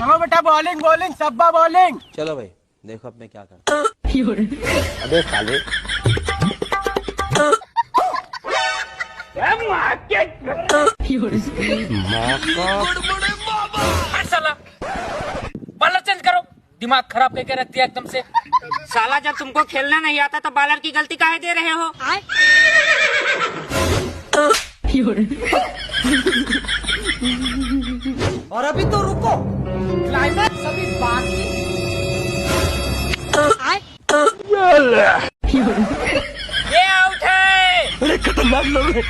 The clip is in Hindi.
चलो बेटा बॉलिंग बॉलिंग सब्बा बॉलिंग। चलो भाई देखो अब मैं क्या करता हूँ। अबे साले हट साला, बॉलर चेंज करो, दिमाग खराब करके रखती है एकदम से। साला जब तुमको खेलना नहीं आता तो बॉलर की गलती काहे दे रहे हो? और अभी तो रुको, क्लाइमैक्स अभी बाकी। ये आउट है। अरे खतरनाक लोग हैं।